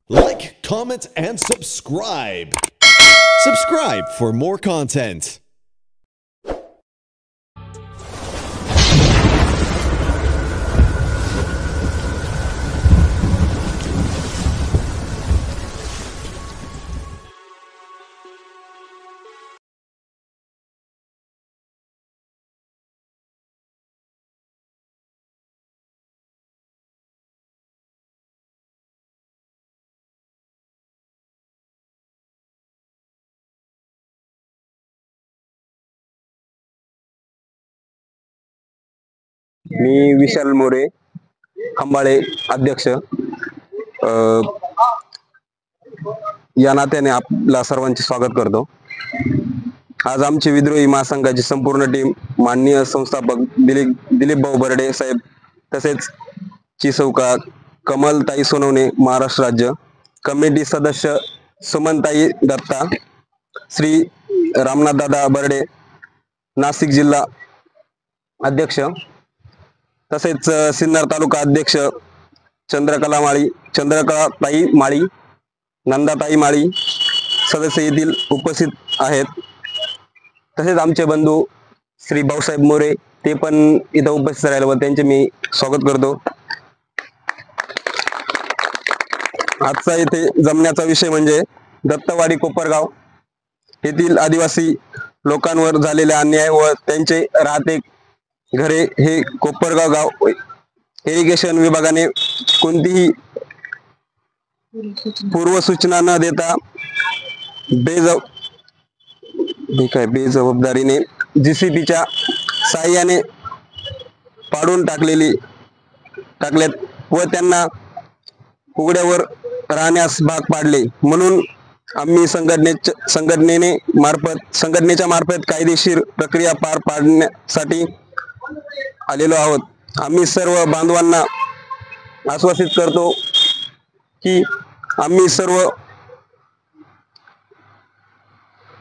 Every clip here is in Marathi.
Like, comment, and subscribe. Subscribe for more content. मी विशाल मोरे, खंबाळे अध्यक्ष. या नात्याने आपला सर्वांचे स्वागत करतो. आज आमची विद्रोही महासंघाची संपूर्ण टीम, माननीय संस्थापक दिलीप भाऊ बर्डे साहेब, तसेच चिसौका कमलताई सोनवणे महाराष्ट्र राज्य, कमिटी सदस्य सुमनताई दत्ता, श्री रामनाथ दादा बर्डे नाशिक जिल्हा अध्यक्ष, तसेच सिन्नर तालुका अध्यक्ष चंद्रकलाताई माळी, नंदाताई माळी सदस्य येथील उपस्थित आहेत. तसेच आमचे बंधू श्री भाऊसाहेब मोरे ते पण इथं उपस्थित राहिल्यावर त्यांचे मी स्वागत करतो. आजचा इथे जमण्याचा विषय म्हणजे दत्तवाडी कोपरगाव येथील आदिवासी लोकांवर झालेला अन्याय व त्यांचे राहते घरे. हे कोपरगाव गाव इरिगेशन विभागाने कोणतीही पूर्व सूचना न देता बेजबाबदारीने जीसीबीच्या साहाय्याने पाडून टाकल्यात व त्यांना उघड्यावर राहण्यास भाग पाडले. म्हणून आम्ही संघटनेच्या मार्फत कायदेशीर प्रक्रिया पार पाडण्यासाठी आलेलो आहोत. आम्ही सर्व बांधवांना आश्वासित करतो की आम्ही सर्व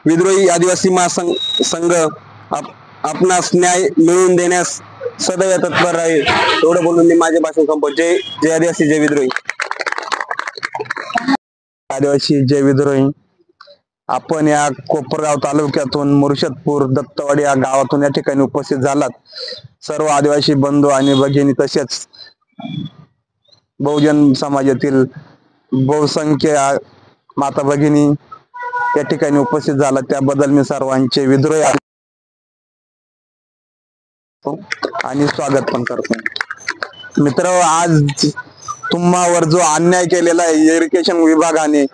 विद्रोही आदिवासी महासंघ आपणास न्याय मिळवून देण्यास सदैव तत्पर राहील. एवढं बोलून मी माझे भाषण संपवतो. जय आदिवासी, जय विद्रोही. आदिवासी, जय विद्रोही. आपण या कोपरगाव तालुक्यातून मुर्शदपूर दत्तवाडी या गावातून या ठिकाणी उपस्थित झालात. सर्व आदिवासी बंधू आणि भगिनी तसेच बहुजन समाजातील बहुसंख्य माता भगिनी या ठिकाणी उपस्थित झाला, त्याबद्दल मी सर्वांचे विद्रोही आणि स्वागत पण करतो. मित्र, आज तुम्हावर जो अन्याय केलेला आहे इरिगेशन विभागाने,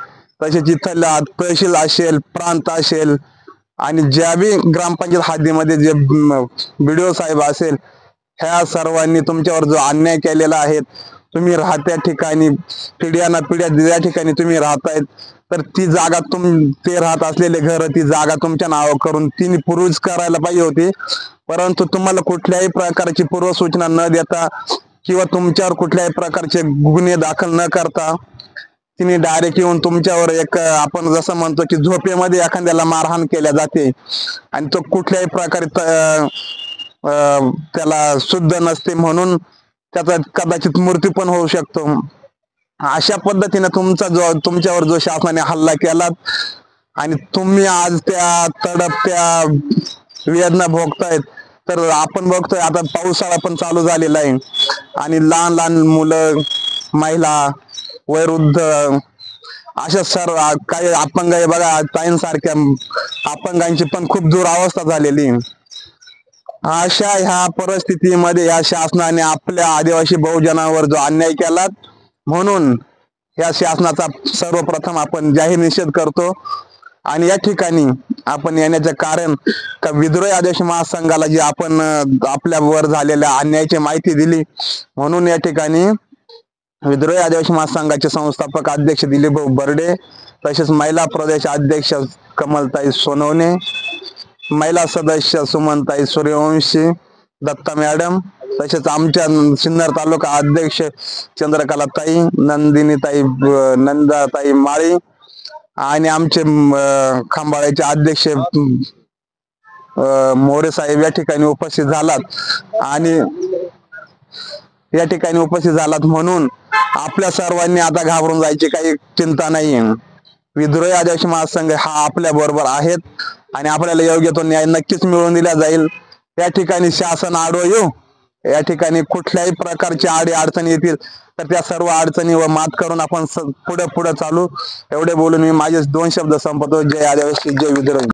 तसेच इथला तहसील असेल, प्रांत असेल आणि ज्या बी ग्रामपंचायत हद्दीमध्ये जे BDO साहेब असेल, ह्या सर्वांनी तुमच्यावर जो अन्याय केलेला आहे, तुम्ही राहत्या ठिकाणी पिढ्या ज्या ठिकाणी तुम्ही राहतायत, तर ती जागा ते राहत असलेले घर, ती जागा तुमच्या नावावर करून तिने पूर्वीच करायला पाहिजे होती. परंतु तुम्हाला कुठल्याही प्रकारची पूर्वसूचना न देता किंवा तुमच्यावर कुठल्याही प्रकारचे गुन्हे दाखल न करता तिने डायरेक्ट येऊन तुमच्यावर एक, आपण जसं म्हणतो की झोपेमध्ये एखाद्याला मारहाण केल्या जाते आणि तो कुठल्याही प्रकारे त्याला शुद्ध नसते, म्हणून त्याचा कदाचित मृत्यू पण होऊ शकतो. अशा पद्धतीने तुमच्यावर जो शासनाने हल्ला केला आणि तुम्ही आज त्या तडपत्या वेदना भोगतायत. तर आपण बघतोय आता पावसाळा पण चालू झालेला आहे आणि लहान लहान मुलं, महिला, वयोवृद्ध अशा सर्व काही अपंग आहे बघा, ताईंसारख्या अपंगांची पण खूप दुरावस्था झालेली. अशा ह्या परिस्थितीमध्ये या शासनाने आपल्या आदिवासी बहुजनावर जो अन्याय केला, म्हणून या शासनाचा सर्वप्रथम आपण जाहीर निषेध करतो. आणि या ठिकाणी आपण येण्याचे कारण का विद्रोही आदिवासी महासंघाला जी आपण आपल्यावर झालेल्या अन्यायाची माहिती दिली, म्हणून या ठिकाणी विद्रोही आदिवासी महासंघाचे संस्थापक अध्यक्ष दिलीप भाऊ बर्डे, तसेच महिला प्रदेश अध्यक्ष कमलताई सोनवणे, महिला सदस्य सुमनताई सूर्यवंशी दत्ता मॅडम, तसेच आमच्या सिन्नर तालुका अध्यक्ष चंद्रकलाताई, नंदाताई माळी आणि आमचे खंबाळ्याचे अध्यक्ष मोरे साहेब या ठिकाणी उपस्थित झालात. आणि या ठिकाणी उपस्थित झालात, म्हणून आपल्या सर्वांनी आता घाबरून जायची काही चिंता नाहीये. विद्रोही आदिवासी महासंघ हा आपल्या बरोबर आहेत आणि आपल्याला योग्य तो न्याय नक्कीच मिळवून दिला जाईल. या ठिकाणी शासन आडवं येऊ, या ठिकाणी कुठल्याही प्रकारची अडचणी येतील तर त्या सर्व अडचणीवर मात करून आपण पुढे चालू. एवढे बोलून मी माझे 2 शब्द संपवतो. जय आदिवासी, जय विद्रोही.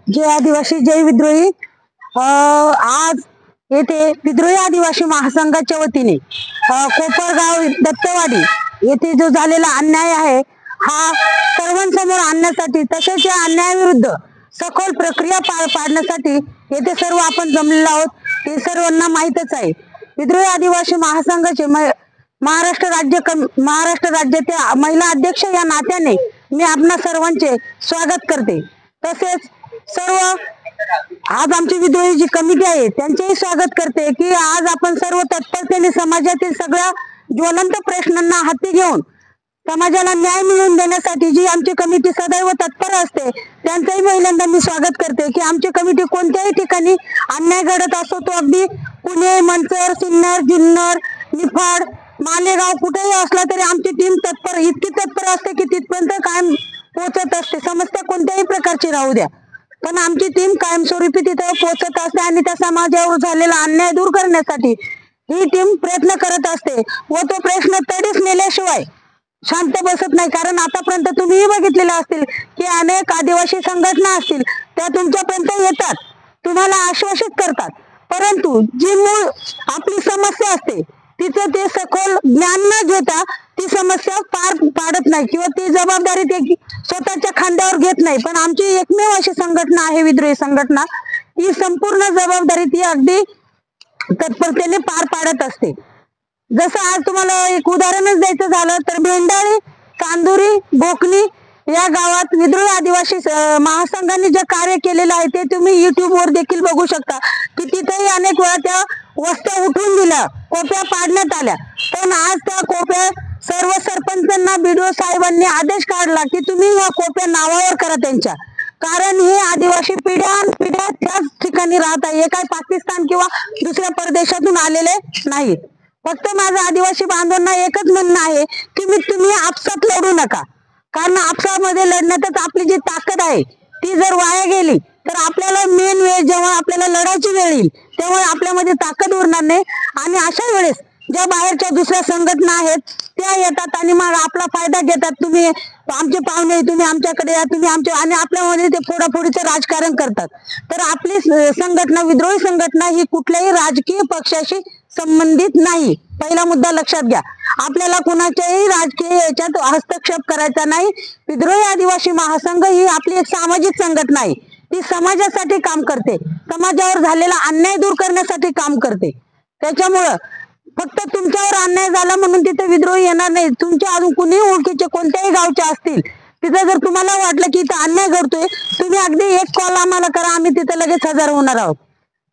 जय आदिवासी, जय विद्रोही. आज येथे विद्रोही आदिवासी महासंघाच्या वतीने कोपरगाव दत्तवाडी येथे जो झालेला अन्याय आहे हा सर्वांसमोर आणण्यासाठी, तसेच या अन्यायाविरुद्ध सखोल प्रक्रिया पार पाडण्यासाठी येथे सर्व आपण जमलेलो आहोत. हे सर्वांना माहीतच आहे. विद्रोही आदिवासी महासंघाचे महाराष्ट्र राज्याच्या महिला अध्यक्ष या नात्याने मी आपणा सर्वांचे स्वागत करते. तसेच सर्व आज आमची विद्रोही जी कमिटी आहे त्यांचेही स्वागत करते की आज आपण सर्व तत्परतेने समाजातील सगळ्या ज्वलंत प्रश्नांना हाती घेऊन समाजाला न्याय मिळवून देण्यासाठी जी आमची कमिटी सदैव तत्पर असते त्यांचंही पहिल्यांदा मी स्वागत करते की आमची कमिटी कोणत्याही ठिकाणी अन्याय घडत असो, तो अगदी पुणे, मंचर, सिन्नर, जुन्नर, निफाड, मालेगाव कुठेही असला तरी आमची टीम इतकी तत्पर असते की तिथपर्यंत कायम पोहोचत असते. समस्या कोणत्याही प्रकारची राहू द्या, पण आमची टीम कायमस्वरूपी तिथे पोहोचत असते आणि त्या समाजावर झालेला अन्याय दूर करण्यासाठी ही टीम प्रयत्न करत असते व तो प्रश्न तडीस नेल्याशिवाय शांत बसत नाही. कारण आतापर्यंत तुम्हीही बघितलेलं असतील की अनेक आदिवासी संघटना असतील त्या तुमच्यापर्यंत येतात, तुम्हाला आश्वासित करतात, परंतु जी मूळ आपली समस्या असते तिचं ते सखोल ज्ञान न घेता ती समस्या पार पाडत नाही किंवा ती जबाबदारी ते स्वतःच्या खांद्यावर घेत नाही. पण आमची एकमेव अशी संघटना आहे विद्रोही संघटना, ही संपूर्ण जबाबदारी ती अगदी तत्परतेने पार पाडत असते. जसं आज तुम्हाला एक उदाहरणच द्यायचं झालं तर भेंडाळी, चांदुरी, बोकणी या गावात विद्रोही आदिवासी महासंघाने जे कार्य केलेलं आहे ते तुम्ही युट्यूबवर देखील बघू शकता की तिथेही अनेक वेळा त्या वस्त्या उठवून दिल्या, कोप्या पाडण्यात आल्या, पण आज त्या कोप्या सर्व सरपंचांना BDO साहेबांनी आदेश काढला की तुम्ही या कोप्या नावावर करा त्यांच्या, कारण हे आदिवासी पिढ्या त्याच ठिकाणी राहत आहे. हे काय पाकिस्तान किंवा दुसऱ्या परदेशातून आलेले नाहीत. फक्त माझं आदिवासी बांधवांना एकच म्हणणं आहे की तुम्ही आपसात लढू नका, कारण आपसामध्ये लढण्यातच आपली जी ताकद आहे ती जर वाया गेली तर आपल्याला मेन वेळ जेव्हा आपल्याला लढायची वेळ येईल तेव्हा आपल्यामध्ये ताकद उरणार नाही. आणि अशा वेळेस ज्या बाहेरच्या दुसऱ्या संघटना आहेत त्या येतात आणि मग आपला फायदा घेतात. तुम्ही आमचे पाहुणे, तुम्ही आमच्याकडे या, तुम्ही आमच्या, आणि आपल्यामध्ये ते फोडाफोडीचं राजकारण करतात. तर आपली संघटना विद्रोही संघटना ही कुठल्याही राजकीय पक्षाशी संबंधित नाही. पहिला मुद्दा लक्षात घ्या. आपल्याला कुणाच्याही राजकीय याच्यात हस्तक्षेप करायचा नाही. विद्रोही आदिवासी महासंघ ही आपली एक सामाजिक संघटना आहे. ती समाजासाठी काम करते, समाजावर झालेला अन्याय दूर करण्यासाठी काम करते. त्याच्यामुळं फक्त तुमच्यावर अन्याय झाला म्हणून तिथे विद्रोही येणार नाही. तुमच्या अजून कुणी ओळखीचे कोणत्याही गावचे असतील, तिथे जर तुम्हाला वाटलं की इथं अन्याय घडतोय, तुम्ही अगदी एक कॉल आम्हाला करा, आम्ही तिथे लगेच हजर होणार आहोत.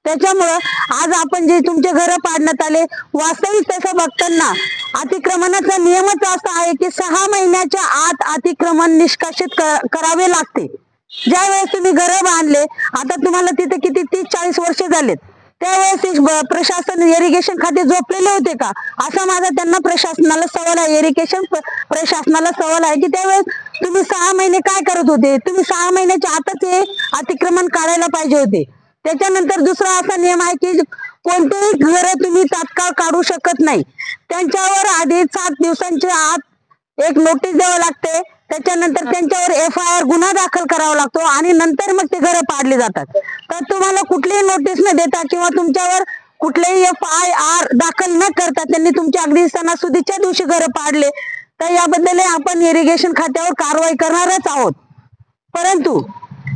त्याच्यामुळं आज आपण जे तुमचे घर पाडण्यात आले, वास्तविक तसं बघताना अतिक्रमणाचा नियमच असा आहे की 6 महिन्याच्या आत अतिक्रमण निष्कासित करावे लागते. ज्या वेळेस तुम्ही घर बांधले, आता तुम्हाला तिथे किती 30-40 वर्ष झालेत, त्यावेळेस प्रशासन इरिगेशन खाते झोपलेले होते का, असा माझा त्यांना प्रशासनाला सवाल आहे. इरिगेशन प्रशासनाला सवाल आहे की त्यावेळेस तुम्ही 6 महिने काय करत होते? तुम्ही 6 महिन्याच्या आतच हे अतिक्रमण काढायला पाहिजे होते. त्याच्यानंतर दुसरा असा नियम आहे की कोणतेही घर तुम्ही तात्काळ काढू शकत नाही. त्यांच्यावर आधी 7 दिवसांच्या आत एक नोटीस द्यावं लागते, त्याच्यानंतर त्यांच्यावर FIR गुन्हा दाखल करावा लागतो आणि नंतर मग ते घर पाडले जातात. तर तुम्हाला कुठलीही नोटीस न देता किंवा तुमच्यावर कुठलेही FIR दाखल न करता त्यांनी तुमच्या अगदी सणासुदीच्या दिवशी घर पाडले, तर याबद्दल आपण इरिगेशन खात्यावर कारवाई करणारच आहोत. परंतु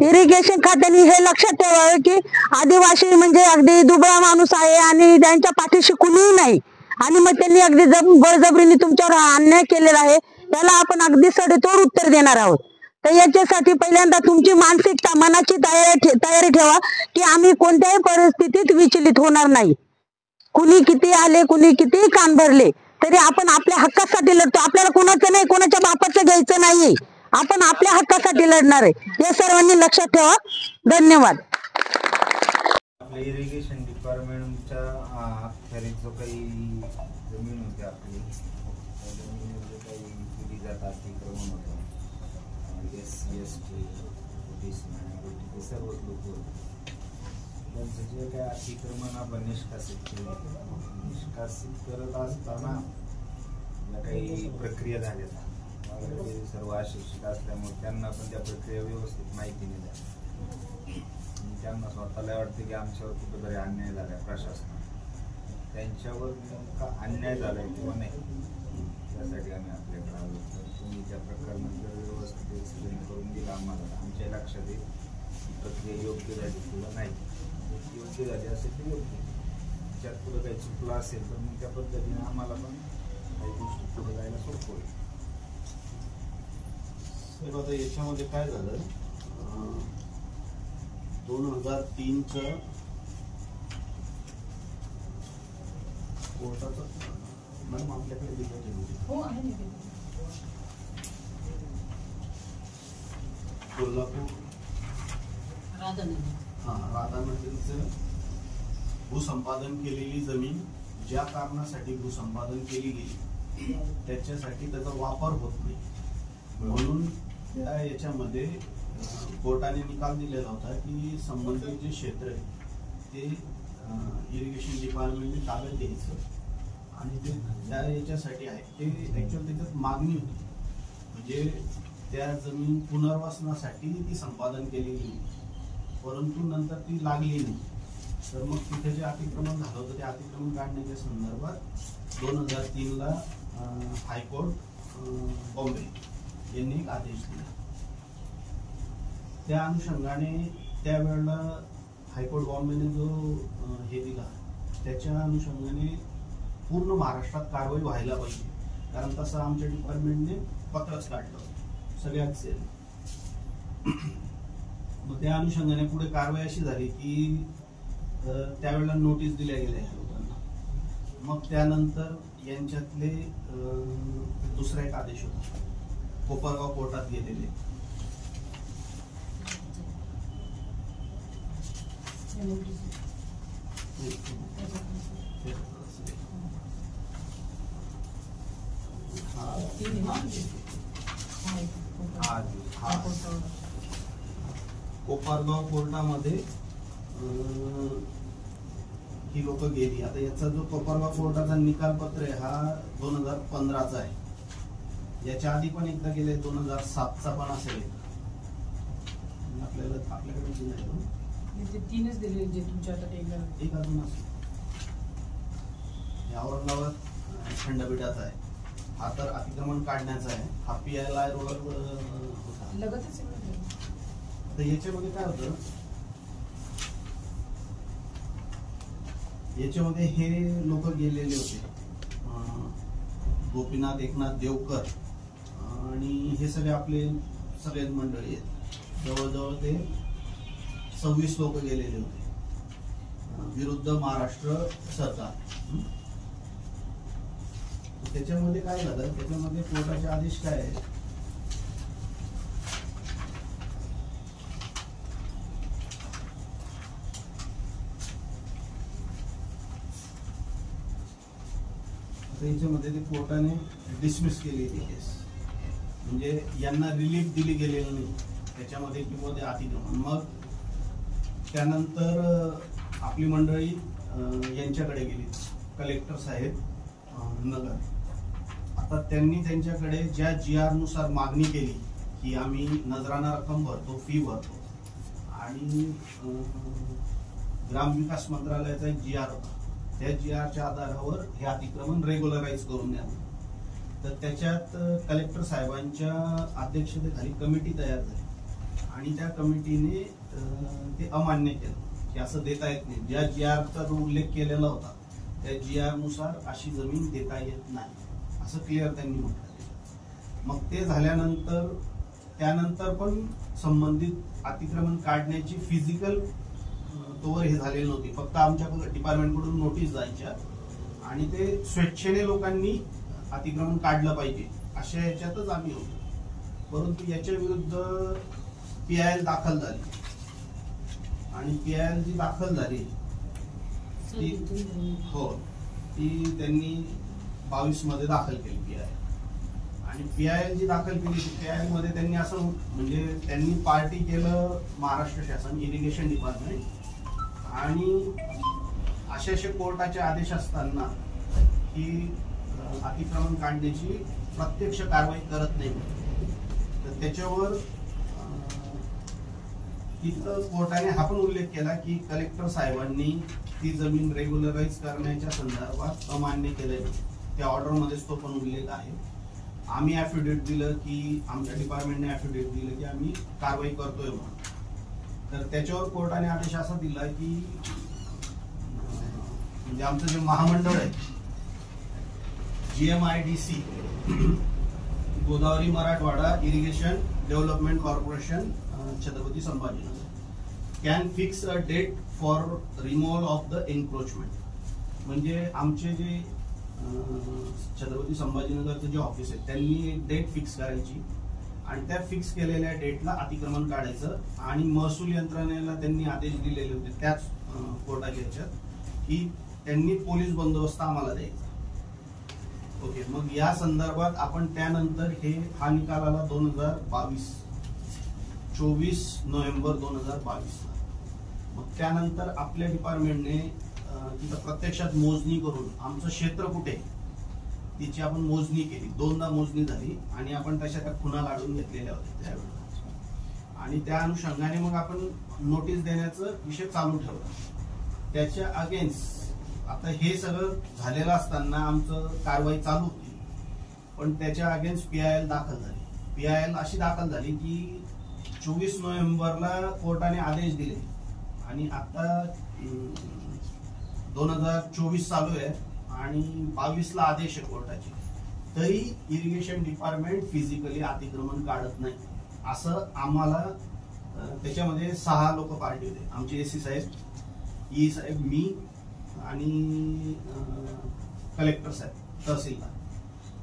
इरिगेशन खात्याने हे लक्षात ठेवावे की आदिवासी म्हणजे अगदी दुबळा माणूस आहे आणि त्यांच्या पाठीशी कुणीही नाही, आणि मग त्यांनी अगदी बळजबरीने तुमच्यावर अन्याय केलेला आहे, त्याला आपण अगदी सडेतोड उत्तर देणार आहोत. तर याच्यासाठी पहिल्यांदा तुमची मानसिकता, मनाची तयारी ठेवा की आम्ही कोणत्याही परिस्थितीत विचलित होणार नाही. कुणी किती आले, कुणी किती कान भरले, तरी आपण आपल्या हक्कासाठी लढतो. आपल्याला कोणाचं नाही, कोणाच्या बापाचं घ्यायचं नाहीये, आपण आपल्या हक्कासाठी लढणार आहे. हे सर्वांनी लक्षात ठेवा. धन्यवाद. आपल्या इरिगेशन डिपार्टमेंटच्या अखत्यारीत जो काही SC ST OBC minority ते सर्वच लोक होते. त्यांचं जे काय अतिक्रमण आपण निष्कासित केलं, निष्कासित करत असताना ज्या काही प्रक्रिया झाल्या ते सर्व अशिक्षित असल्यामुळे त्यांना पण त्या प्रक्रिया व्यवस्थित माहिती नाही द्या. त्यांना स्वतःला वाटतं की आमच्यावर कुठेतरी अन्याय झाला प्रशासनात, त्यांच्यावर नेमका अन्याय झालाय किंवा नाही त्यासाठी आम्ही आपल्याकडे आलो. तर तुम्ही त्या प्रकरणात जर व्यवस्थित एक्सप्लेन करून दिला आम्हाला, आमच्या लक्षात येईल प्रक्रिया योग्य झाली किंवा नाही. योग्य झाली असेल तर योग्य, त्याच्यात पुढं काही चुकलं असेल तर मग त्या पद्धतीने आम्हाला पण काही गोष्टी पुढे जायला सोपं होईल. साहेब आता याच्यामध्ये काय झालं, 2003चं कोर्टाचं मॅडम आपल्याकडे दिलं हो आहे ना. कोल्हापूर राधानगरीचं भूसंपादन केलेली जमीन ज्या कारणासाठी भूसंपादन केली गेली त्याच्यासाठी त्याचा वापर होत नाही म्हणून त्या याच्यामध्ये कोर्टाने निकाल दिलेला होता की संबंधित जे क्षेत्र आहे ते इरिगेशन डिपार्टमेंटने ताब्यात द्यायचं आणि ते त्या याच्यासाठी आहे ते ऍक्च्युअली त्याच्यात मागणी होती, म्हणजे त्या जमीन पुनर्वसनासाठी ती संपादन केलेली होती, परंतु नंतर ती लागली नाही. तर मग तिथे जे अतिक्रमण झालं होतं ते अतिक्रमण काढण्याच्या संदर्भात 2003ला हायकोर्ट बॉम्बे यांनी एक आदेश दिला. त्या अनुषंगाने त्यावेळेला हायकोर्ट बॉम्बेने जो हे दिला त्याच्या अनुषंगाने पूर्ण महाराष्ट्रात कारवाई व्हायला पाहिजे, कारण तसं आमच्या डिपार्टमेंटने पत्रच काढलं सगळ्याच सेल. मग त्या अनुषंगाने पुढे कारवाई अशी झाली की त्यावेळेला नोटीस दिल्या गेल्या ह्या लोकांना. मग त्यानंतर यांच्यातले दुसरा एक आदेश होता कोपरगाव कोर्टात गेलेले. कोपरगाव कोर्टामध्ये ही लोक गेली. आता याचा जो कोपरगाव कोर्टाचा निकाल पत्र आहे हा 2015चा आहे. याच्या आधी पण एकदा गेले 2007चा पण असेल. आपल्याकडे तीनच दिले जे तुमच्या आता एक अजून असेल. औरंगाबाद खंडपीठाचा आहे हा, तर अतिक्रमण काढण्याचा आहे हा. PLI रोडवर लगतच. आता याच्यामध्ये काय होतं, याच्यामध्ये हे लोक गेलेले होते गोपीनाथ एकनाथ देवकर आणि हे सगळे आपले सगळेच मंडळी आहेत. जवळजवळ ते 26 लोक गेलेले होते विरुद्ध महाराष्ट्र सरकार. त्याच्यामध्ये काय झालं, त्याच्यामध्ये कोर्टाचे आदेश काय आहे, याच्यामध्ये ते कोर्टाने डिसमिस केली ती केस, म्हणजे यांना रिलीफ दिली गेलेली नाही त्याच्यामध्ये किंवा ते अतिक्रमण. मग त्यानंतर आपली मंडळी यांच्याकडे गेली, कलेक्टर साहेब नगर. आता त्यांनी त्यांच्याकडे ज्या GR नुसार मागणी केली की आम्ही नजराना रक्कम भरतो, फी भरतो, आणि ग्रामविकास मंत्रालयाचा एक GR होता, त्या GRच्या आधारावर हे अतिक्रमण रेग्युलराईज करून द्यावं. तर त्याच्यात कलेक्टर साहेबांच्या अध्यक्षतेखाली कमिटी तयार झाली आणि त्या कमिटीने ते अमान्य केलं की असं देता येत नाही. ज्या GRचा जो उल्लेख केलेला होता त्या GR नुसार अशी जमीन देता येत नाही असं क्लिअर त्यांनी म्हटलं. मग ते झाल्यानंतर त्यानंतर पण संबंधित अतिक्रमण काढण्याची फिजिकल तोवर हे झालेली नव्हती, फक्त आमच्या डिपार्टमेंटकडून नोटीस जायच्या आणि ते स्वेच्छेने लोकांनी अतिक्रमण काढलं पाहिजे अशा याच्यातच आम्ही होतो. परंतु याच्या विरुद्ध PIL दाखल झाली आणि PIL जी दाखल झाली ती ती त्यांनी 22 मध्ये दाखल केली PIL आणि PIL जी दाखल केली PIL मध्ये त्यांनी असं म्हणजे त्यांनी पार्टी केलं महाराष्ट्र शासन इरिगेशन डिपार्टमेंट आणि असे कोर्टाचे आदेश असताना की अतिक्रमण काढण्याची प्रत्यक्ष कारवाई करत नाही. तर त्याच्यावर तिथं कोर्टाने हा पण उल्लेख केला की कलेक्टर साहेबांनी ती जमीन रेग्युलराईज करण्याच्या संदर्भात अमान्य केलेली त्या ऑर्डरमध्येच तो पण उल्लेख आहे. आम्ही ऍफिडेव्हिट दिलं की आमच्या डिपार्टमेंटने ऍफिडेव्हिट दिलं की आम्ही कारवाई करतोय म्हणून. तर त्याच्यावर कोर्टाने आदेश असा दिला की म्हणजे आमचं जे महामंडळ आहे GMIDC Godavari Marathwada irrigation development corporation Chhatrapati Sambhajinagar can fix a date for removal of the encroachment. म्हणजे आमचे जे छत्रपती संभाजीनगरचं जे ऑफिस आहे त्यांनी एक डेट फिक्स करायची आणि त्या फिक्स केलेल्या डेटला अतिक्रमण काढायचं आणि महसूल यंत्रणेला त्यांनी आदेश दिलेले होते त्याच कोर्टाच्या ह्याच्यात की त्यांनी पोलीस बंदोबस्त आम्हाला द्यायचा. ओके, मग या संदर्भात आपण त्यानंतर हा निकाल आला 24 नोव्हेंबर 2022. मग त्यानंतर आपल्या डिपार्टमेंटने तिथं प्रत्यक्षात मोजणी करून आमचं क्षेत्र कुठे तिची आपण मोजणी केली. 2दा मोजणी झाली आणि आपण तशा त्या खुणा काढून घेतलेल्या होत्या त्यावेळेला आणि त्या अनुषंगाने मग आपण नोटीस देण्याचा विषय चालू ठेवला. त्याच्या अगेन्स्ट आता हे सगळं झालेलं असताना आमचं कारवाई चालू होती पण त्याच्या अगेन्स्ट PIL दाखल झाली. PIL अशी दाखल झाली की 24 नोव्हेंबरला कोर्टाने आदेश दिले आणि आता 2024 चालू आहे आणि 22ला आदेश आहे कोर्टाचे, तरी इरिगेशन डिपार्टमेंट फिजिकली अतिक्रमण काढत नाही. असं आम्हाला त्याच्यामध्ये 6 लोक पार्टी होते. आमचे AC साहेब, E साहेब, मी आणि कलेक्टर साहेब तहसीलदार.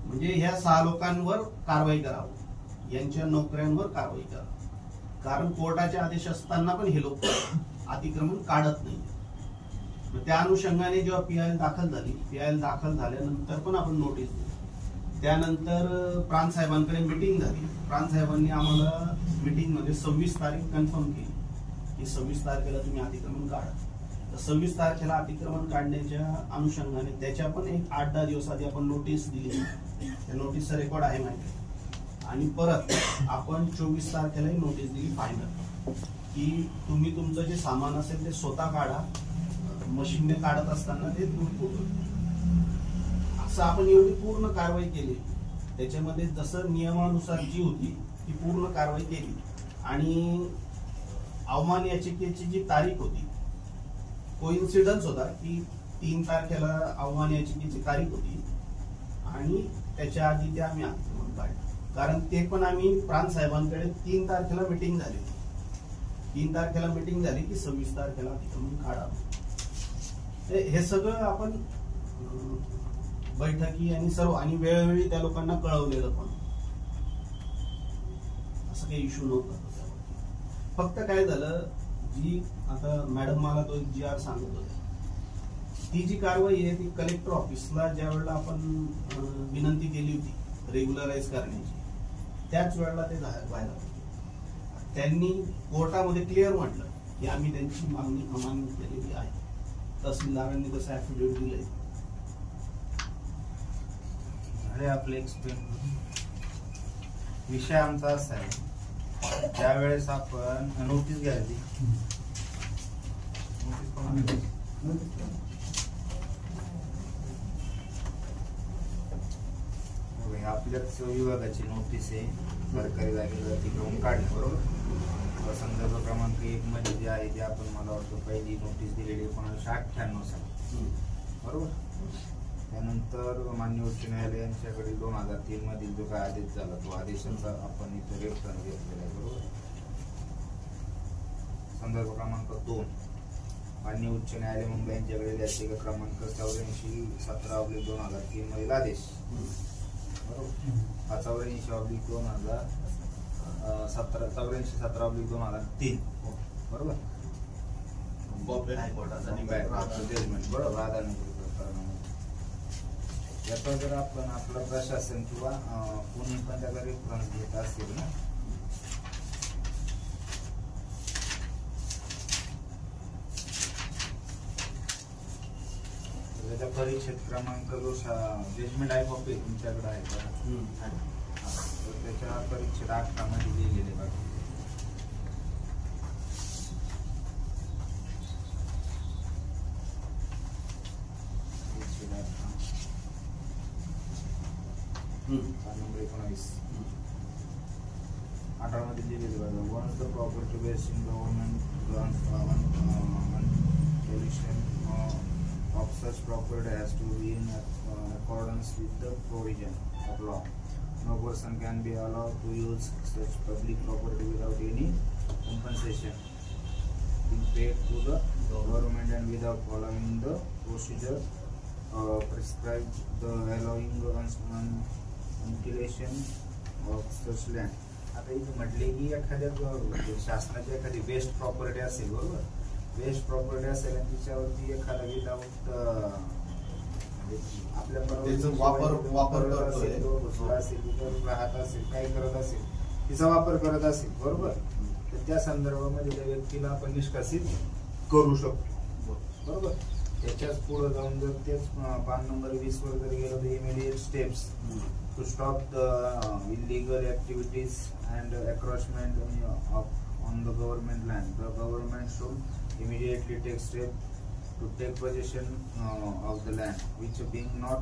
म्हणजे ह्या 6 लोकांवर कारवाई करावी, यांच्या नोकऱ्यांवर कारवाई करावी. कारण कोर्टाचे आदेश असताना पण हे लोक अतिक्रमण काढत नाही. त्या अनुषंगाने जेव्हा PIL दाखल झाली, PIL दाखल झाल्यानंतर पण आपण नोटीस दिली. त्यानंतर प्रांत साहेबांकडे मिटिंग झाली. प्रांत साहेबांनी आम्हाला मिटिंग मध्ये 26 तारीख कन्फर्म केली की 26 तारखेला तुम्ही अतिक्रमण काढा. तर 26 तारखेला अतिक्रमण काढण्याच्या अनुषंगाने त्याच्या पण एक 8-10 दिवस आधी आपण नोटीस दिली. त्या नोटीसचा रेकॉर्ड आहे माहिती. आणि परत आपण 24 तारखेलाही नोटीस दिली फायनल की तुम्ही तुमचं जे सामान असेल ते स्वतः काढा, मशीनने काढत असताना ते दूर पडलं. असं आपण एवढी पूर्ण कारवाई केली. त्याच्यामध्ये जसं नियमानुसार जी होती ती पूर्ण कारवाई केली. आणि अवमान याचिकेची जी तारीख होती, कोइन्सिडन्स होता की 3 तारखेला अवमान याचिकेची तारीख होती आणि त्याच्या आधी ते आम्ही अतिक्रमण काढलं. कारण ते पण आम्ही प्रांत साहेबांकडे 3 तारखेला मिटिंग झाली होती. 3 तारखेला मिटिंग झाली की 26 तारखेला अतिक्रमण काढावं. हे सगळं आपण बैठकी आणि सर्व आणि वेळोवेळी त्या लोकांना कळवलेलं पण. असं काही इश्यू नव्हता. फक्त काय झालं, जी आता मॅडम मला तो GR सांगत होते, ती जी कारवाई आहे ती कलेक्टर ऑफिसला ज्या वेळेला आपण विनंती केली होती रेग्युलराईज करण्याची, त्याच वेळेला ते व्हायला पाहिजे. त्यांनी कोर्टामध्ये क्लिअर म्हटलं की आम्ही त्यांची मागणी अमान्य केलेली आहे. तहसीलदारांनी कसं ऍफिडेव्हिट दिलंय. अरे आपले एक्सप्लेन विषय आमचा असा आहे, त्यावेळेस आपण नोटीस घ्यायची. आपल्याच विभागाची नोटीस आहे सरकारी जागेवर अतिक्रमण काढणे, बरोबर. संदर्भ क्रमांक 1 मध्ये जे आहे ते आपण मला वाटतं पहिली नोटीस दिलेली 1998 साली, बरोबर. त्यानंतर मान्य उच्च न्यायालय यांच्याकडे 2003 मधील जो काय आदेश झाला तो आदेशाचा आपण इथे रेफरन्स घेतलेला आहे, बरोबर. संदर्भ क्रमांक 2 मान्य उच्च न्यायालय मुंबई यांच्याकडे याचिका क्रमांक 84/2003 मधील आदेश, बरोबर. 84/2017/2003, बरोबर. बॉम्बे हायकोर्टाचा जजमेंट, बरोबर. याचा जर आपण आपलं प्रशासन किंवा कोणी पण त्याचा रेफरन्स घेत असेल ना, त्याचा परीक्षेत क्रमांक जो जजमेंट आहे कॉपी तुमच्याकडे आहे का? तर त्याच्या परीक्षेत 8 मध्ये लिहिलेले बघा. नंबर 19 18 मध्ये लिहिलेले बघा. Once the property based in government solution of such property has to be in accordance with the provision of law. No person can be allowed to use such public property without any compensation being paid to the government and without following the procedure prescribed the allowing mutilation of such land. आता इथे म्हटले की एखाद्या शासनाची एखादी वेस्ट प्रॉपर्टी असेल, बरोबर, वेस्ट प्रॉपर्टी असेल आणि तिच्यावरती एखादा विदाऊट आपल्या वापर असेल, राहत असेल, काय करत असेल, तिचा वापर करत असेल, बरोबर, तर त्या संदर्भामध्ये त्या व्यक्तीला आपण निष्कासित करू शकतो, बरोबर. त्याच्याच पुढे जाऊन जर तेच पान नंबर 20 वर जर गेलो तर immediate steps to stop the illegal activities and encroachment on the government land. The government should immediately take steps to take possession of the land which being not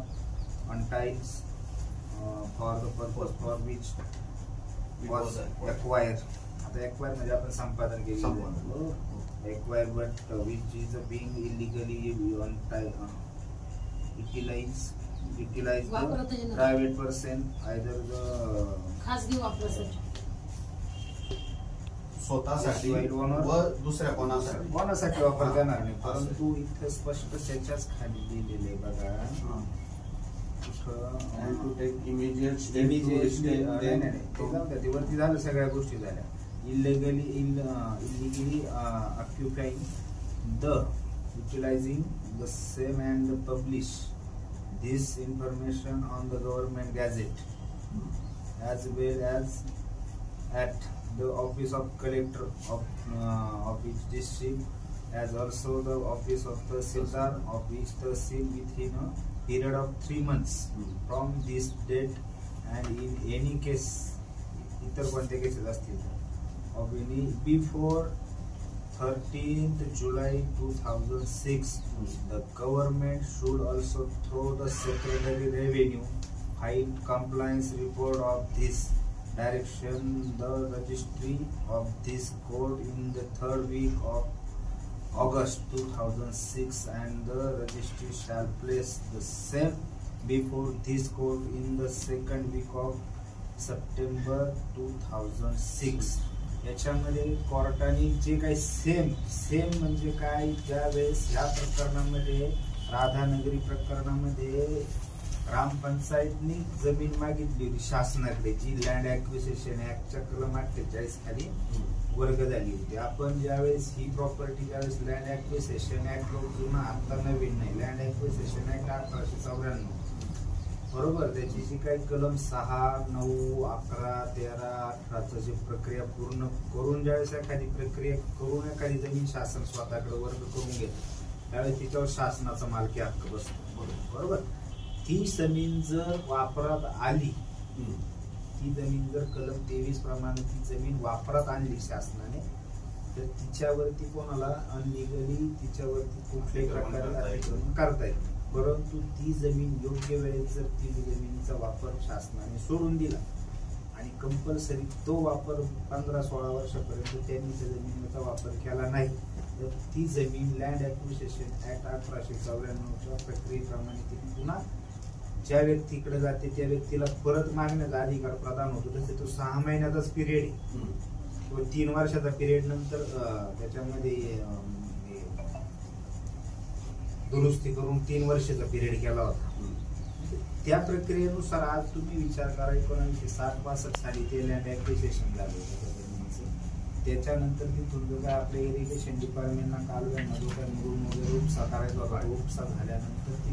untied for the purpose for which was acquired. आता acquire म्हणजे आपण संपादन केले, acquire but which is being illegally utilized the private person either the खासगी वापरासाठी स्वतःसाठी व दुसऱ्या कोणासाठी वापर करणार नाही. परंतु इथं स्पष्ट त्याच्याच खाली लिहिलेले बघा, वरती झालं सगळ्या गोष्टी झाल्या. illegally occupying the utilizing the same and publish this information on the government gazette as well as at the office of collector of each district as also the office of Tahsildar of each Tahsil within a period of 3 months from this date and in any case इतर कोणते केसेस असतील of any before 13th July 2006 the government should also through the secretary revenue file compliance report of this direction the registry of this court in the 3rd week of August 2006 and the registry shall place the same before this court in the 2nd week of September 2006. याच्यामध्ये कोर्टाने जे काही सेम म्हणजे काय, ज्यावेळेस ह्या प्रकरणामध्ये राधानगरी प्रकरणामध्ये ग्रामपंचायतनी जमीन मागितली होती शासनाकडे, जी लँड ऍक्विजिशन ऍक्टच्या कलम 48 खाली वर्ग झाली होती. आपण ज्यावेळेस ही प्रॉपर्टी ज्यावेळेस लँड ऍक्विजिशन ऍक्ट जुना, आता नवीन नाही, लँड ऍक्विजिशन ऍक्ट 1894, बरोबर, त्याची जी काही कलम 6, 9, 11, 13, 18 जी प्रक्रिया पूर्ण करून ज्यावेळेस एखादी प्रक्रिया करून एखादी जमीन शासन स्वतःकडे वर्ग करून घेत त्यावेळेस तिच्यावर शासनाचा मालकी हक्क बसतो, बरोबर. ती जमीन जर वापरात आली, ती जमीन जर कलम 23 प्रमाणे ती जमीन वापरात आणली शासनाने, तर तिच्यावरती कोणाला अनलिगली तिच्यावरती कुठल्याही प्रकारे अतिक्रमण करता येईल. परंतु ती जमीन योग्य वेळेत जर ती जमिनीचा वापर शासनाने सोडून दिला आणि कंपल्सरी तो वापर 15-16 वर्षापर्यंत त्यांनी त्या जमिनीचा वापर केला नाही, तर ती जमीन लँड ऍक्विजिशन ऍक्ट 1894च्या प्रक्रियेप्रमाणे ती पुन्हा ज्या व्यक्तीकडे जाते त्या व्यक्तीला परत मागण्याचा अधिकार प्रदान होतो. तसे तो 6 महिन्याचाच पिरियड आहे, तो 3 वर्षाचा पिरियड नंतर त्याच्यामध्ये दुरुस्ती करून 3 वर्षाचा पिरियड केला होता. त्या प्रक्रियेनुसार आज तुम्ही विचार करा, 1960-62 साली ते लँड ऍक्विजिशन झालं होतं जमिनीचं. त्याच्यानंतर तिथून जो काय आपल्या इरिगेशन डिपार्टमेंटना कालव्यांना जो काय मुरुम वगैरे उपसा करायचा होता, उपसा झाल्यानंतर ती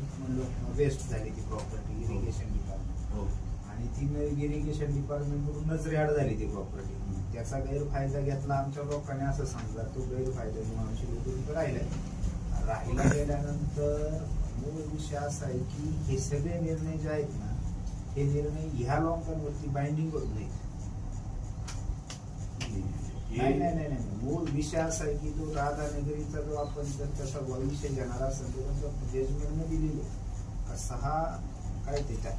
वेस्ट झाली ती प्रॉपर्टी. इरिगेशन डिपार्टमेंट, हो. आणि ती इरिगेशन डिपार्टमेंट कडूनच रॅड झाली ती प्रॉपर्टी. त्याचा गैरफायदा घेतला आमच्या लोकांनी असं समजा. तो गैरफायदा घेऊन आमची लोक राहिला गेल्यानंतर मूळ विषय असा आहे की हे सगळे निर्णय जे आहेत ना, हे निर्णय ह्या लोकांवरती बाइंडिंग होत नाही. नाही, मूळ विषय असा आहे की तो राधानगरीचा जो आपण जर त्याचा विषय घेणार असेल तर जजमेंट मध्ये दिले 6 काय त्याच्या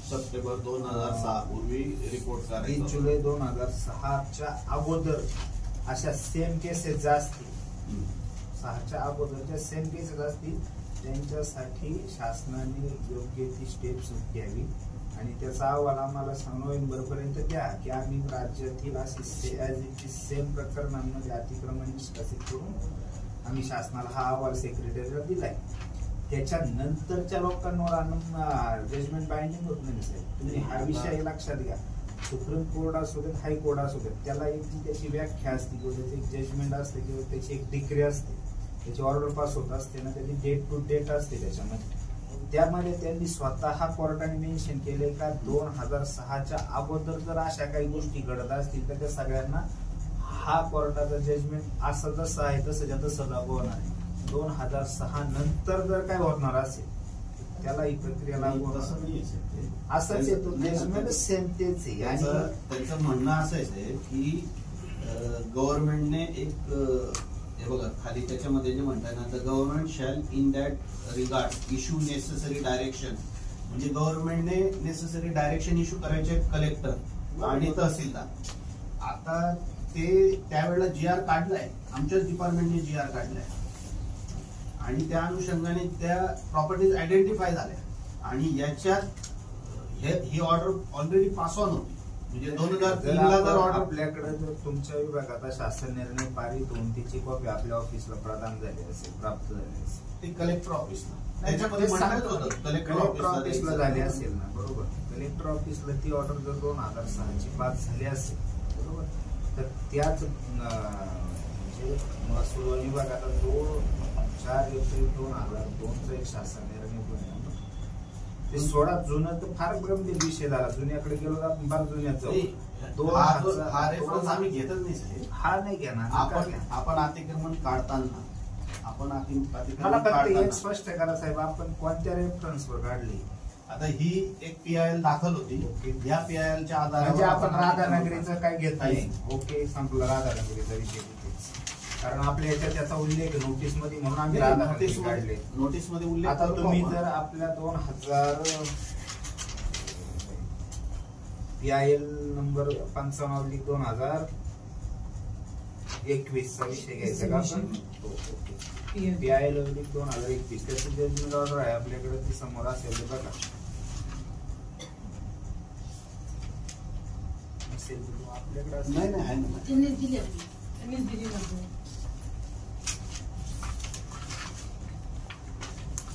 सप्टेंबर 2006 पूर्वी रिपोर्ट 3 करायचा. जुलै 2006च्या अगोदर अशा सेम केसेस ज्या असतील, 6च्या अगोदरच्या सेम केसेस असतील, त्यांच्यासाठी शासनाने योग्य ती स्टेप्स घ्यावी आणि त्याचा अहवाल आम्हाला नोव्हेंबर पर्यंत द्या की आम्ही राज्यातील अशी सेम प्रकरणांमध्ये अतिक्रमण निष्कासित करून आम्ही शासनाला हा अहवाल सेक्रेटरीला दिलाय. त्याच्यानंतरच्या लोकांवर जजमेंट बाइंडिंग होत नाही साहेब. तुम्ही हा विषय लक्षात घ्या. सुप्रीम कोर्ट असू देत, हायकोर्ट असू देत, त्याला एक त्याची व्याख्या असते किंवा त्याचं एक जजमेंट असते किंवा त्याची एक डिग्री असते, त्याची ऑर्डर पास होत असते ना, त्याची डेट टू डेट असते त्याच्यामध्ये. त्यामध्ये त्यांनी स्वतः कोर्टाने मेन्शन केले का 2006च्या अगोदर जर अशा काही गोष्टी घडत असतील तर त्या सगळ्यांना हा कोर्टाचा जजमेंट असं जसं आहे तसं लागू होणार आहे. 2006 नंतर जर काय होणार असेल त्याला ही प्रक्रिया लागू होणार असंच येतो. जजमेंट सेम तेच आहे. आणि त्यांचं म्हणणं असं आहे की गव्हर्नमेंटने एक हे बघा खाली त्याच्यामध्ये जे म्हणतात ना, the government shall in that regard issue necessary direction, म्हणजे गव्हर्नमेंटने नेसेसरी डायरेक्शन इश्यू करायचे कलेक्टर आणि तहसीलदार. आता ते त्यावेळेला GR काढलाय, आमच्याच डिपार्टमेंटने GR काढलाय आणि त्या अनुषंगाने त्या प्रॉपर्टीज आयडेंटिफाय झाल्या आणि याच्यात ही ऑर्डर ऑलरेडी पास ऑन होती. म्हणजे 2003ला जर ऑर्डर आपल्याकडे जर तुमच्या विभागाचा शासन निर्णय पारित होऊन त्याची कॉपी आपल्या ऑफिसला प्रदान झाली असेल, प्राप्त झाली असेल, ते कलेक्टर ऑफिसला त्याच्यामध्ये म्हणत होतं कलेक्टर ऑफिसला झाली असेल ना, बरोबर. कलेक्टर ऑफिसला ती ऑर्डर जर 2006ची पास झाली असेल, बरोबर, तर त्याच म्हणजे महसूल विभागाचा 4 एप्रिल 2002चा एक शासन निर्णय पण आहे. ते 16 जुनं तर फार गंभीर विषय झाला. जुन्याकडे गेलो तर आपण फार जुन्यात जाऊ. हा रेफरन्स आम्ही घेतच नाही साहेब. हा नाही घेणार आपण अतिक्रमण काढताना आपण मला फक्त एक स्पष्ट करा साहेब, आपण कोणत्या रेफरन्सवर काढली? आता ही एक PIL दाखल होती. या PILच्या आधारावर म्हणजे आपण राधानगरीचं काय घेत नाही. ओके, संपलं राधानगरीचा विषय. कारण आपल्या याच्यात त्याचा उल्लेख नोटीस मध्ये म्हणून आम्ही राधानगरी काढले. नोटीस मध्ये उल्लेख. आता तुम्ही जर आपल्या 2000 PIL नंबर 55/2021 चा विषय घ्यायचा का आपण? PIL 2021 त्याची जजमेंट ऑर्डर आहे आपल्याकडे, ती समोर असेल बघा. असेल आपल्याकडे नाही आहे ना, त्यांनीच दिली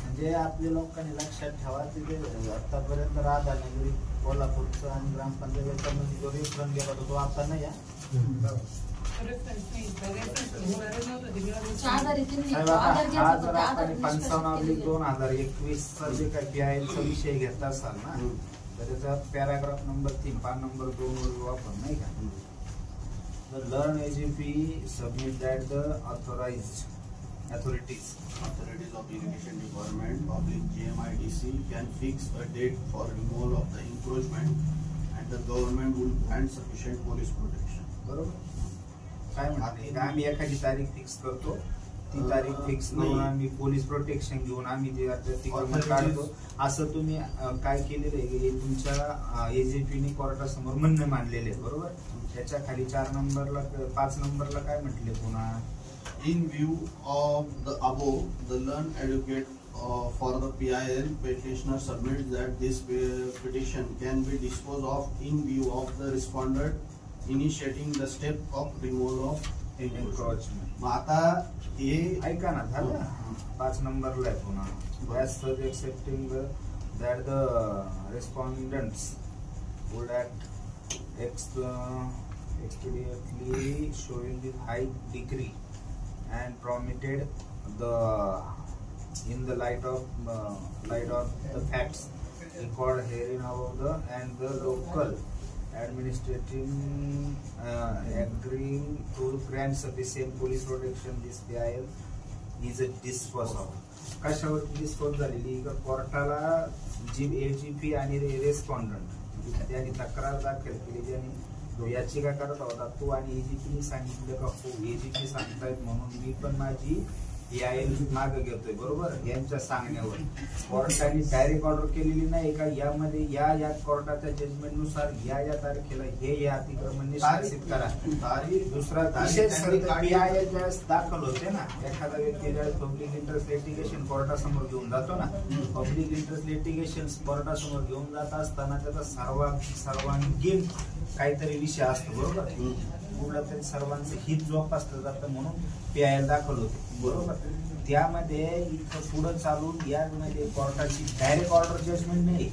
म्हणजे आपल्या लोकांनी लक्षात ठेवा तिथे आतापर्यंत राधानगरी कोल्हापूरचा आणि ग्रामपंचायतचा मध्ये जो रेफरन्स गेला तो आता नाही. हा जर आपण 55/2021 चा जे काही PIL चा विषय घेत असाल ना, तर त्याचा पॅराग्राफ नंबर 3 पान नंबर 2 वर आपण नाही का, The learned AGP submit that the authorities of Irrigation Department (GMIDC) can fix a date for removal of the encroachment and the government will grant sufficient police protection. बरोबर. काय म्हणते आम्ही एखादी तारीख फिक्स करतो, ती तारीख फिक्स करून आम्ही पोलीस प्रोटेक्शन घेऊन आम्ही जे अतिक्रमण काढतो. असं तुम्ही काय केलेलं आहे, तुमच्या AGP ने कोर्टासमोर म्हणणं मांडलेले आहे, बरोबर. त्याच्या खाली 4 नंबरला 5 नंबरला काय म्हटले पुन्हा, In view of the above, the learned advocate for the PIL petitioner submits that this petition can be disposed of in view of the respondent initiating the step of removal of encroachment. मग आता हे ऐका ना, झालं 5 नंबरला आहे पुन्हा, as such accepting that the respondents would act expediently showing the high degree and permitted in the light of the facts record herein above the and the local administrative agreeing to grant sufficient police protection this PIL is a dispose of. कशावरती डिस्पोज झालेली का कोर्टाला जी AGP आणि रेस्पॉन्डंट त्यांनी तक्रार दाखल केली, ज्यांनी याचिका करत होता तो आणि AGP सांगितलं का हो AGP सांगतायत म्हणून मी पण माझी PIL मागे घेतोय, बरोबर. यांच्या सांगण्यावर कोर्टाने डायरेक्ट ऑर्डर केलेली नाही का यामध्ये या कोर्टाच्या जजमेंट नुसार या तारखेला हे अतिक्रमण निष्कासित करा. दुसरा PIL ज्यावेळेस दाखल होते ना, एखादा व्यक्ती ज्यावेळेस पब्लिक इंटरेस्ट लिटिगेशन कोर्टासमोर घेऊन जातो ना, पब्लिक इंटरेस्ट लिटिगेशन कोर्टासमोर घेऊन जात असताना त्याचा सर्वांगीण काहीतरी विषय असतो, बरोबर. कुठला तरी सर्वांचं हित जोपासलं जातं म्हणून PIL दाखल होते, बरोबर. त्यामध्ये इथं पुढे चालून यामध्ये कोर्टाची डायरेक्ट ऑर्डर जजमेंट नाही,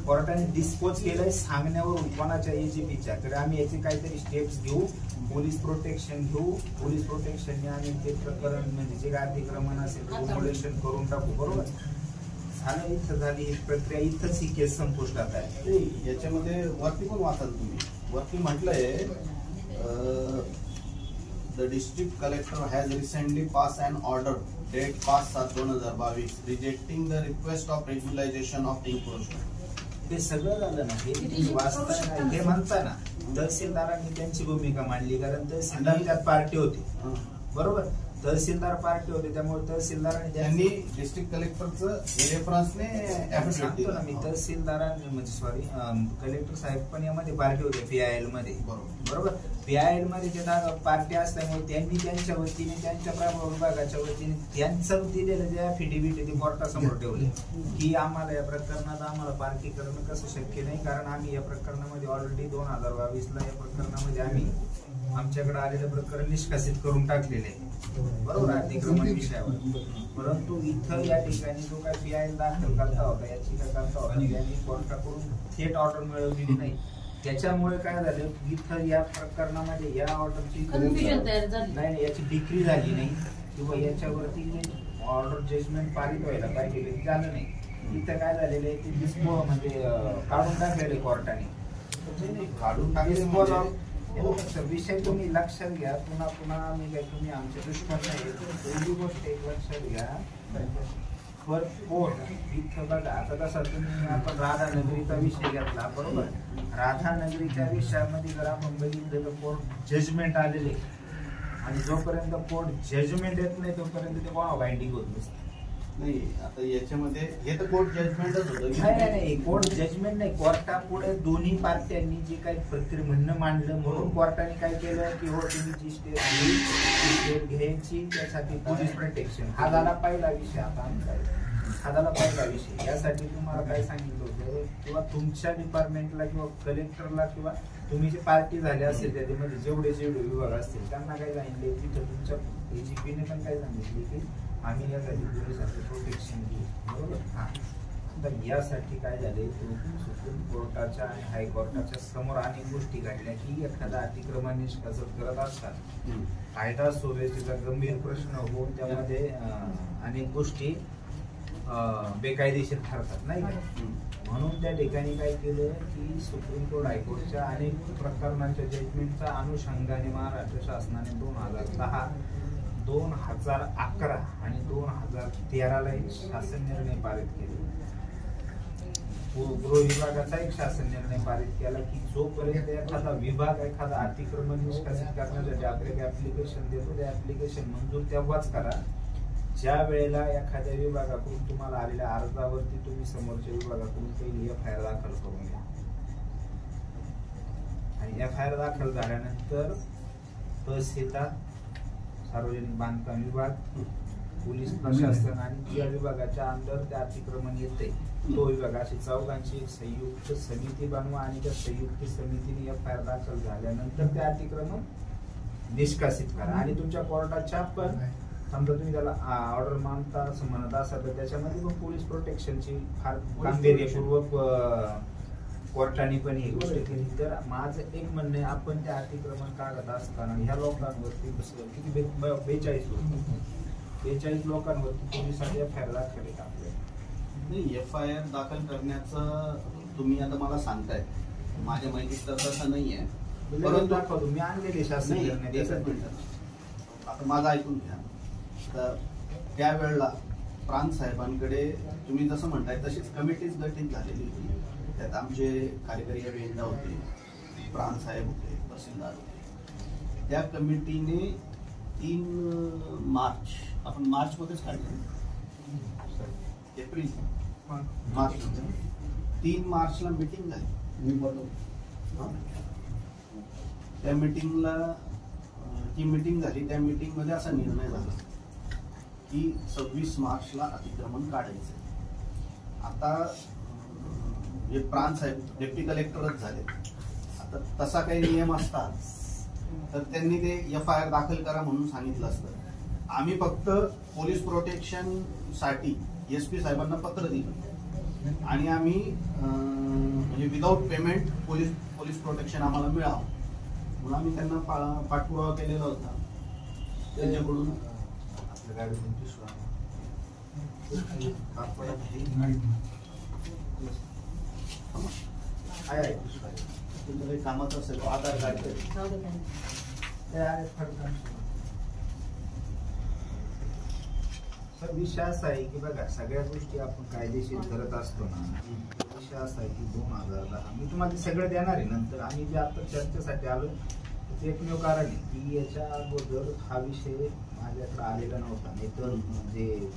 कोर्टाने डिस्पोज केलंय सांगण्यावरून कोणाच्या AGPच्या. तर आम्ही याचे काहीतरी स्टेप्स घेऊ, पोलीस प्रोटेक्शन घेऊ, पोलीस प्रोटेक्शनने आम्ही ते प्रकरण म्हणजे जे काय अतिक्रमण असेल रेग्युलेशन करून टाकू, बरोबर. झालं, इथं झाली ही प्रक्रिया, इथंच ही केस संपुष्टात आहे. याच्यामध्ये वरती पण वाचाल तुम्ही, वरती म्हटलंय the district collector has recently passed an order date 5/7/2022 rejecting the request of regularization of encroachment. ते सगळं झालं ना, हे तुम्ही वाचताय हे म्हणता ना, तहसीलदारांनी त्यांची भूमिका मांडली, कारण तहसीलदार त्यात पार्टी होती, बरोबर. तहसीलदार पार्टी होते, त्यामुळे तहसीलदारांनी त्यांनी डिस्ट्रिक्ट कलेक्टरचं रेफरन्सने सांगतो ना मी, तहसीलदारांनी म्हणजे सॉरी कलेक्टर साहेब पण यामध्ये पार्टी होते PIL मध्ये, बरोबर. PIL मध्ये ते पार्टी असल्यामुळे त्यांनी त्यांच्या वतीने त्यांच्या प्रभाग विभागाच्या वतीने त्यांचं दिलेलं जे affidavit ते कोर्टासमोर ठेवले की आम्हाला या प्रकरणात आम्हाला पार्टी करणं कसं शक्य नाही, कारण आम्ही या प्रकरणामध्ये ऑलरेडी 2022ला या प्रकरणामध्ये आम्ही आमच्याकडे आलेलं प्रकरण निष्कासित करून टाकलेले आहे, बरोबर, अतिक्रमण विषयावर. परंतु इथं या ठिकाणी जो काय PIL दाखल करता होता, याचिका करता होता, त्यांनी कोर्टाकडून थेट ऑर्डर मिळवलेली नाही. त्याच्यामुळे काय झालं, इथं या प्रकरणामध्ये या ऑर्डरची नाही, याची डिक्री झाली नाही किंवा याच्यावरती ऑर्डर जजमेंट पारित व्हायला पाहिजे ते झालं नाही. इथं काय झालेलं आहे ते डिस्पो म्हणजे काढून टाकलेले कोर्टाने, काढून टाकले. विषय तुम्ही लक्षात घ्या, पुन्हा मी काय तुम्ही आमचे दुश्मन नाही. पहिली गोष्ट एक लक्षात घ्या, इथं बघा आता कसं तुम्ही आपण राधानगरीचा विषय घेतला, बरोबर. राधानगरीच्या विषयामध्ये जर आपण बघितलं तर कोर्ट जजमेंट आलेले आणि जोपर्यंत कोर्ट जजमेंट येत नाही तोपर्यंत ते कोणा बाइंडिंग होत नसते. नाही, आता याच्यामध्ये हे तर कोर्ट जजमेंटच होतं. नाही, कोर्ट जजमेंट नाही, कोर्टापुढे दोन्ही पार्ट्यांनी जे काही प्रक्रिया म्हणणं मांडलं म्हणून कोर्टाने काय केलं की हो तुम्ही जी स्टेप घ्यायची त्यासाठी पोलीस प्रोटेक्शन हा झाला पहिला विषय. आता हा झाला पहिला विषय. यासाठी तुम्हाला काय सांगितलं होतं किंवा तुमच्या डिपार्टमेंटला किंवा कलेक्टरला किंवा तुम्ही जे पार्टी झाले असेल त्याच्यामध्ये जेवढे विभाग असतील त्यांना काय सांगितले, तिथं तुमच्या AGPने पण काय सांगितले की आम्ही यासाठी पोलिसांचं प्रोटेक्शन घेऊ, बरोबर. हा, तर यासाठी काय झाले, सुप्रीम कोर्टाच्या आणि हायकोर्टाच्या समोर अनेक गोष्टी घडल्या की एखादा अतिक्रमण निष्कासित करत असतात कायदा सुव्यवस्थेचा गंभीर प्रश्न होऊन त्यामध्ये अनेक गोष्टी बेकायदेशीर ठरतात, नाही का. म्हणून त्या ठिकाणी काय केलं की सुप्रीम कोर्ट हायकोर्टच्या अनेक प्रकरणांच्या जजमेंटच्या अनुषंगाने महाराष्ट्र शासनाने 2010, 2011 आणि 2013ला एक शासन निर्णय पारित केले. गृह विभागाचा एक शासन निर्णय पारित केला की जोपर्यंत एखादा विभाग एखादा अतिक्रमण निष्कासित करण्यासाठी आपल्याला ऍप्लिकेशन देतो, त्या ऍप्लिकेशन मंजूर तेव्हाच करा ज्या वेळेला एखाद्या विभागाकडून तुम्हाला आलेल्या अर्जावरती तुम्ही समोरच्या विभागाकडून पहिली FIR दाखल करून घ्या. आणि FIR दाखल झाल्यानंतर तहसीलदार, सार्वजनिक बांधकाम विभाग, पोलीस प्रशासन आणि ज्या विभागाच्या अंडर ते अतिक्रमण येते तो विभाग अशी चौघांची एक संयुक्त समिती बनवा आणि त्या संयुक्त समितीने FIR दाखल झाल्यानंतर ते अतिक्रमण निष्कासित करा. आणि तुमच्या कोर्टाच्या पण समजा तुम्ही त्याला ऑर्डर मानता असं म्हणत असाल तर त्याच्यामध्ये पण पोलीस प्रोटेक्शनची फार गांभीर्यपूर्वक कोर्टाने पण ही गोष्ट केली. तर माझं एक म्हणणं आहे, आपण त्या अतिक्रमण काढत असताना ह्या लोकांवरती किती 42 लोकांवरती पोलिसांनी FIR दाखल केले आपल्याला. नाही, FIR दाखल करण्याचं तुम्ही आता मला सांगताय, माझ्या माहितीत तर तसं नाहीये. परंतु मी आणलेली शासन नाही, एकच मिनिट, आता माझं ऐकून घ्या. तर त्यावेळेला प्रांत साहेबांकडे तुम्ही जसं म्हणताय तशीच कमिटीच गठीत झालेली होती. त्यात आमचे कार्यकारी अभियंता होते, प्रांत साहेब होते, तहसीलदार होते. त्या कमिटीने 3 मार्च, आपण मार्चमध्येच काढलं, एप्रिल मार्च 3 मार्चला मीटिंग झाली. त्या मीटिंगला ती मीटिंग झाली. त्या मीटिंगमध्ये असा निर्णय झाला की 26 मार्चला अतिक्रमण काढायचं. आता जे प्रांत साहेब डेप्टी कलेक्टरच झाले, आता तसा काही नियम असतात तर त्यांनी ते FIR दाखल करा म्हणून सांगितलं असतं. आम्ही फक्त पोलीस प्रोटेक्शन साठी SP साहेबांना पत्र दिलं आणि आम्ही म्हणजे विदाऊट पेमेंट पोलीस प्रोटेक्शन आम्हाला मिळावं म्हणून आम्ही त्यांना पाठपुरावा केलेला होता. त्यांच्याकडून आपल्या गाडीतून तुमचं काही कामाचं असेल आधार कार्ड सर, विषय असा आहे की बघा, सगळ्या गोष्टी आपण कायदेशीर करत असतो ना. विषय असा आहे की 2010 मी तुम्हाला ते सगळं देणार आहे नंतर. आम्ही जे आता चर्चेसाठी आलो त्याचं एकमेव कारण आहे की याच्या अगोदर हा विषय माझ्याकडे आलेला नव्हता. नाही तर म्हणजे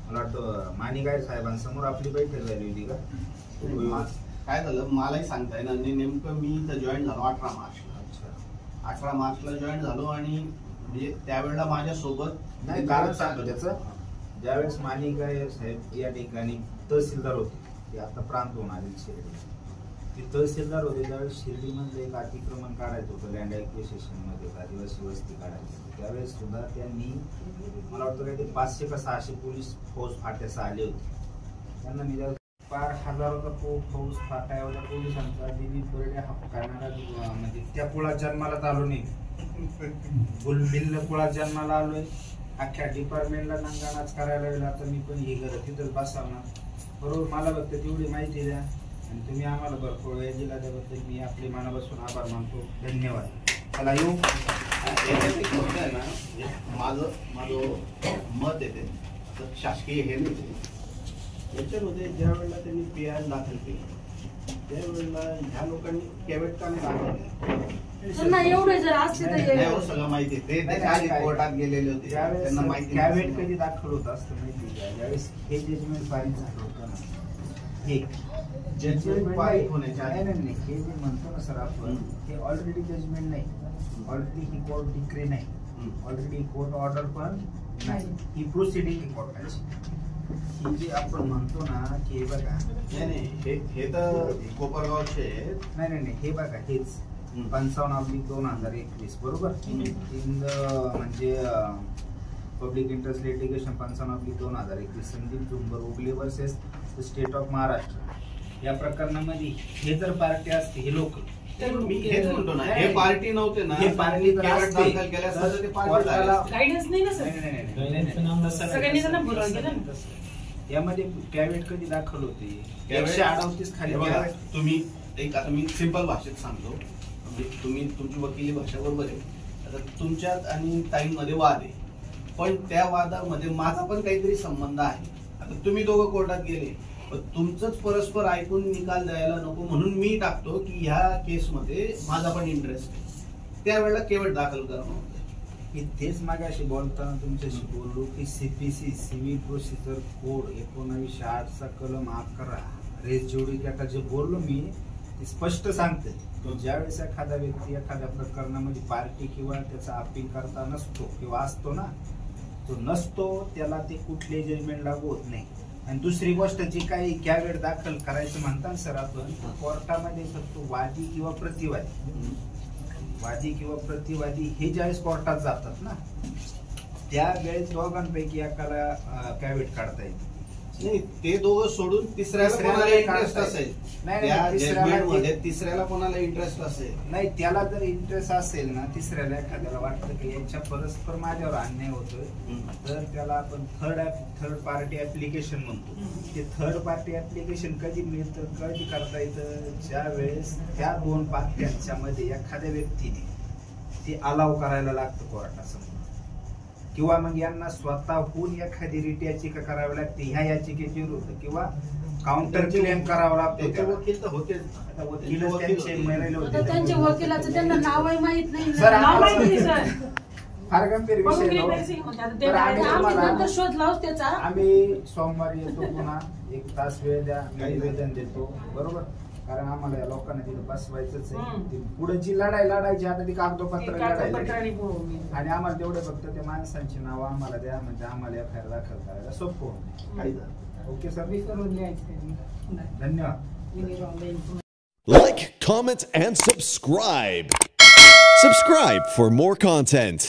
मला वाटतं माणिगायर साहेबांसमोर आपली बैठक झाली होती का? काय झालं मलाही सांगता येणार नाही. नेमकं मी इथं जॉईन झालो 18 मार्चला. अच्छा, 18 मार्चला जॉईन झालो आणि म्हणजे त्यावेळेला माझ्यासोबत नाही कारण सांगतो त्याचं. ज्यावेळेस माणिगायर साहेब या ठिकाणी तहसीलदार होते, ते आता प्रांत होऊन आले शिर्डी, ते तहसीलदार होते त्यावेळेस शिर्डीमधलं एक अतिक्रमण काढायचं होतं लँड ॲक्विजिशन मध्ये, आदिवासी वस्ती काढायची होती. त्यावेळेस सुद्धा त्यांनी मला वाटतं काही ते 500 का 600 पोलीस फौज फाट्यासह आले होते. त्यांना मी पार हजारोचा फौज फाटा एवढ्या पोलिसांचा दिलीप बर्डे हा करणारा म्हणजे त्या कुळात जन्माला आलो नाही, गुलबिल्ल कुळात जन्माला आलोय. अख्ख्या डिपार्टमेंटला नांगाणाच करायला लागला. तर मी पण हे करत तिथंच बसावणार. बरोबर, मला फक्त तेवढी माहिती द्या आणि तुम्ही आम्हाला भरपूर वेळ दिला त्याबद्दल मी आपले मनापासून आभार मानतो. धन्यवाद. चला येऊ. माझं मत येते शासकीय हे नाही. याच्यामध्ये ज्या वेळेला त्यांनी PI दाखल केली त्यावेळेला ह्या लोकांनी कॅवेट का नाही दाखल केलं? एवढे जर असते तर सगळं माहिती आहे. कोर्टात गेलेले होते त्यांना माहिती. कॅवेट कधी दाखल होत असतं माहिती आहे? ज्यावेळेस हे जजमेंट पारित झालं होतं ना, हे जजमेंट पारित होण्याच्या नाही, हे जे म्हणतो ना सर आपण, हे ऑलरेडी जजमेंट नाही, ऑलरेडी ही कोर्ट डिक्री नाही, ऑलरेडी कोर्ट ऑर्डर पण नाही. ही प्रोसिडिंग कोर्टाची. ही जे आपण म्हणतो ना की हे बघा, नाही हे तर कोपरगावचे नाही हे बघा हेच 55/2021 बरोबर. म्हणजे पब्लिक इंटरेस्ट लिटिगेशन 55/2021 संदीप झुंबर उगले वर्सेस स्टेट ऑफ महाराष्ट्र या प्रकरणामध्ये हे जर पार्टी असते, हे लोक मी हेच म्हणतो ना, हे पार्टी नव्हते ना, हे पार्टी दाखल केल्या असतं ते पार्टी गायडन्स नाही ना सर, सगळ्यांनी त्यांना बोलावलं गेलं ना. यामध्ये कॅवेट कधी दाखल होते? 138 खाली. तुम्ही एक आता मी सिंपल भाषेत सांगतो, म्हणजे तुम्ही तुमची वकिली भाषा बरोबर आहे. आता तुमच्यात आणि ताईंमध्ये वाद आहे, पण त्या वादामध्ये माझा पण काहीतरी संबंध आहे. आता तुम्ही दोघं कोर्टात गेले, पण तुमचंच परस्पर ऐकून निकाल द्यायला नको म्हणून मी टाकतो की ह्या केसमध्ये माझा पण इंटरेस्ट आहे, त्यावेळेला केवळ दाखल करणं. मी तेच मागाशी बोलताना तुमच्याशी बोललो की CPC सिव्हिल प्रोसिजर कोड 1908चा कलम 11 रेस जेवढी आता जे बोललो मी ते स्पष्ट सांगते की ज्यावेळेस एखादा व्यक्ती एखाद्या प्रकरणामध्ये पार्टी किंवा त्याचा अपील करता नसतो किंवा असतो ना, तो नसतो त्याला ते कुठले जजमेंट लागू होत नाही. आणि दुसरी गोष्ट जी काही कॅवेट दाखल करायचं म्हणतात सर आपण, कोर्टामध्ये फक्त वादी किंवा प्रतिवादी हे ज्यावेळेस कोर्टात जातात ना, त्यावेळेस दोघांपैकी एकाला कॅवेट काढता येते. नाही, ते दोघं सोडून तिसऱ्याला कोणाला इंटरेस्ट असेल, त्या जजमेंट मध्ये तिसऱ्याला कोणाला इंटरेस्ट असेल, नाही त्याला जर इंटरेस्ट असेल ना, तिसऱ्याला एखाद्याला वाटतं की यांच्या परस्पर माझ्यावर अन्याय होतोय, तर त्याला आपण थर्ड पार्टी ऍप्लिकेशन म्हणतो. ते थर्ड पार्टी ऍप्लिकेशन कधी मिळतं, कधी करता येतं, ज्या वेळेस त्या दोन पार्ट्यांच्या मध्ये एखाद्या व्यक्तीने ते अलाव करायला लागतं कोर्टासमोर, किंवा मग यांना स्वतःहून एखादी रिट याचिका करावी लागते ह्या याचिकेच्या विरुद्ध, किंवा काउंटर क्लेम करावा लागतो. वकील तर होते, आता वकील त्यांचे मेलेले होते. आता त्यांच्या वकिलाचं त्यांना नावही माहित नाही. सर, नाव माहित नाही सर. फार गंभीर बघून विषय घे, आहे. तरी म्हणतात. तर आम्ही आम्ही तुम्हाला- नंतर शोध लावू त्याचा. आम्ही सोमवारी येतो, पुन्हा 1 तास वेळ द्या, निवेदन देतो, बरोबर, कारण आम्हाला या लोकांना तिथे बसवायचंच आहे. पुढे जी लढाई लढायची आता ती कागदोपत्र कागदपत्राने लढाई, बोलवून. आणि आम्हाला तेवढे फक्त त्या माणसांची नावं आम्हाला द्या, म्हणजे आम्हाला एफआयआर दाखल करायला सोपं होईल. ओके सर, मी करून द्यायचं. धन्यवाद. Like, comment, and subscribe. Subscribe for more content.